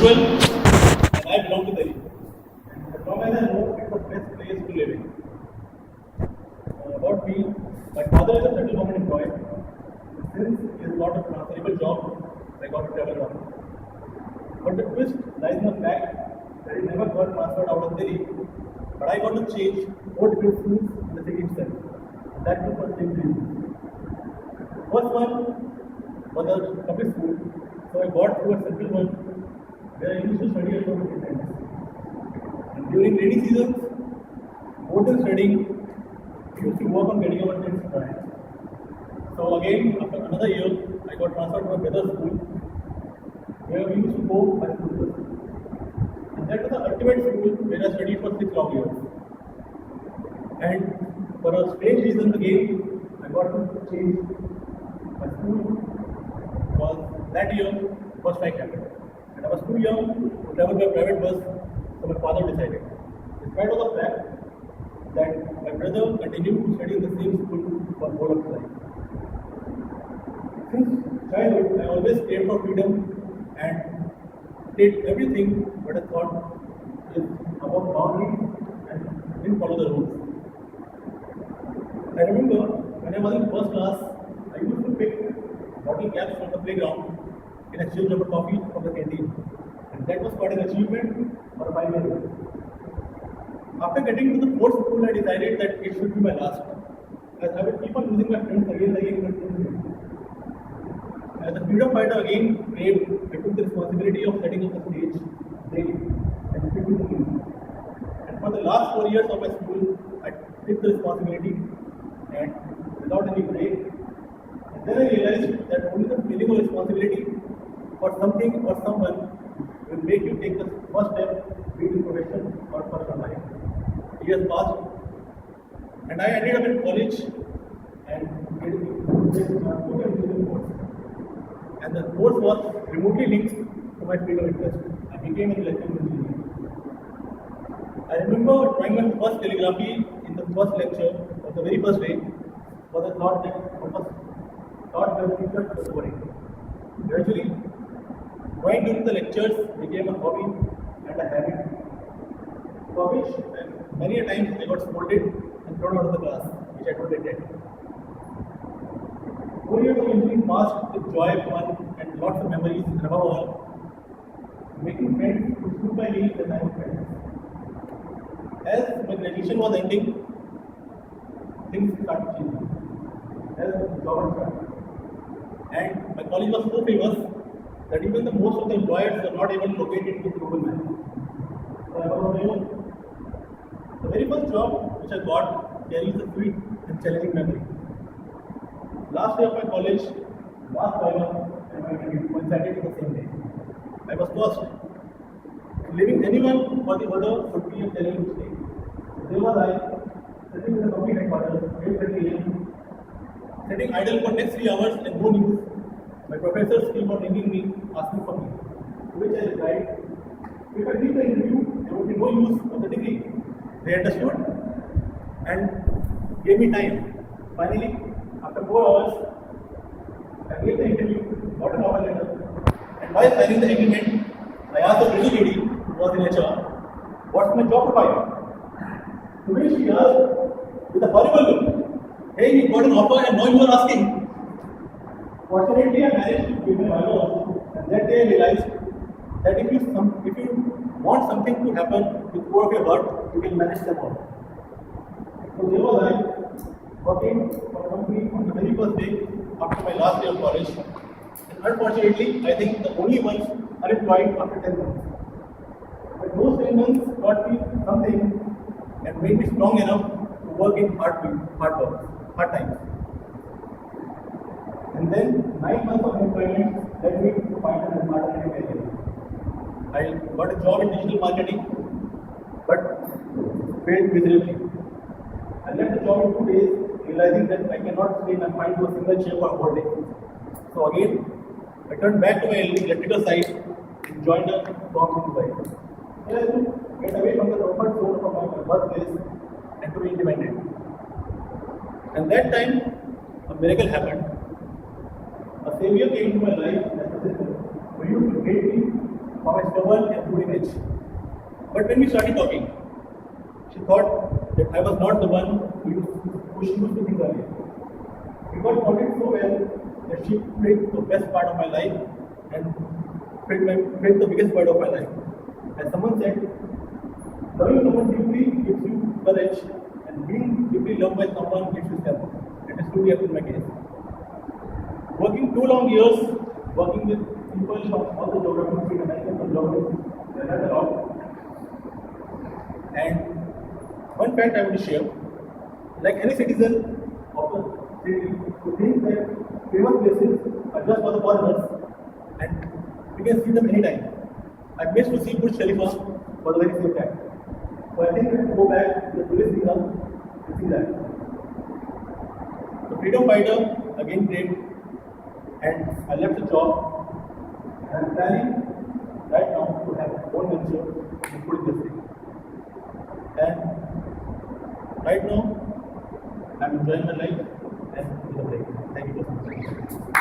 usual, and I belong to Delhi. And as long as I know, it's the best place to live in. About me, my father is a central government employee. Since he has got a transferable job, I got to travel around. But the twist lies in the fact that he never got transferred out of Delhi, but I got to change 4 different schools in the city itself. That was for same reason. First one was a public school, so I got to a central one where I used to study along with friends. And during rainy seasons, more than studying, we used to work on getting our things done. So again, after another year, I got transferred to a better school where we used to go by school. And that was the ultimate school where I studied for 6 long years. And for a strange reason again, I got to change my school because that year first strike happened. And I was too young to travel by private bus, so my father decided. In spite of the fact that my brother continued to study in the same school for whole of his life. Since childhood, I always craved for freedom and did everything what I thought is about boundaries and didn't follow the rules. I remember when I was in first class, I used to pick bottle caps from the playground in exchange of a coffee from the canteen. And that was quite an achievement for a 5-year-old. After getting to the fourth school, I decided that it should be my last. As I would keep on losing my friends again and again. As a freedom fighter again craved, I took the responsibility of setting up the stage daily and fitting the music. And for the last 4 years of my school, I took the responsibility and without any break. And then I realized that only the feeling of responsibility for something or someone will make you take the first step, be it in profession or personal life. Years passed, and I ended up in college and did a engineering course. And the course was remotely linked to my field of interest. I became an electrical engineer. I remember trying my first calligraphy in the first lecture of the very first day was a thought that the teacher was boring. Gradually, drawing during the lectures became a hobby and a habit. For which many a times I got scolded and thrown out of the class, which I totally did. 4 years of engineering passed with joy, fun, and lots of memories, and above all, making friends who stood by me when I was friends. As my graduation was ending, things started changing. As the job started. And my college was so famous that even the most of the employers were not able to locate it with Google Maps. So I was on my own. The very first job which I got carries a sweet and challenging memory. Last day of my college, last Viva and my interview coincided in the same day. I was lost. Leaving anyone for the other would be a challenging mistake. There was I, sitting in the company headquarters, 8:30 a.m., sitting idle for next 3 hours and no news. My professors keep on ringing me, asking for me. To which I replied, if I did the interview, there would be no use of the degree. They understood and gave me time. Finally, after 4 hours, I gave the interview, got an offer letter, and while signing the agreement, I asked the pretty lady who was in HR, what's my job profile? To which she asked with a horrible look, hey, you got an offer and now you are asking. Fortunately, I managed to give my Viva, and that day I realized that if you want something to happen with 4 of your heart, you can manage them all. So there was I, working for a company on the very first day after my last day of college. And unfortunately, I think the only ones unemployed after 10 months. But those 10 months taught me something and made me strong enough to work in hard times. And then 9 months of employment led me to find an alternative career. I got a job in digital marketing, but failed miserably. I left the job in 2 days, realizing that I cannot stay confined to a single chair for a whole day. So again, I turned back to my electrical side and joined a firm in Dubai. I had to get away from the comfort zone of my workplace and to be independent. And that time, a miracle happened. A savior came into my life as a sister who used to hate me for my stubborn and good in age. But when we started talking, she thought that I was not the one who she used to think earlier. We got bonded so well that she played the best part of my life and played the biggest part of my life. As someone said, loving someone deeply gives you courage, and being deeply loved by someone gives you strength. That is truly happened in my case. Working 2 long years, working with people from all the geographies, international geographies, I learned a lot. And one fact I want to share, like any citizen of the city who thinks that famous places are just for the foreigners and we can see them anytime. I missed to see Burj Khalifa for the very same fact. So I think we have to go back to the tourist visa to see that. The freedom fighter again great, and I left the job and I'm planning right now to have my own venture in food industry. And right now I'm enjoying my life and with a break. Thank you so much.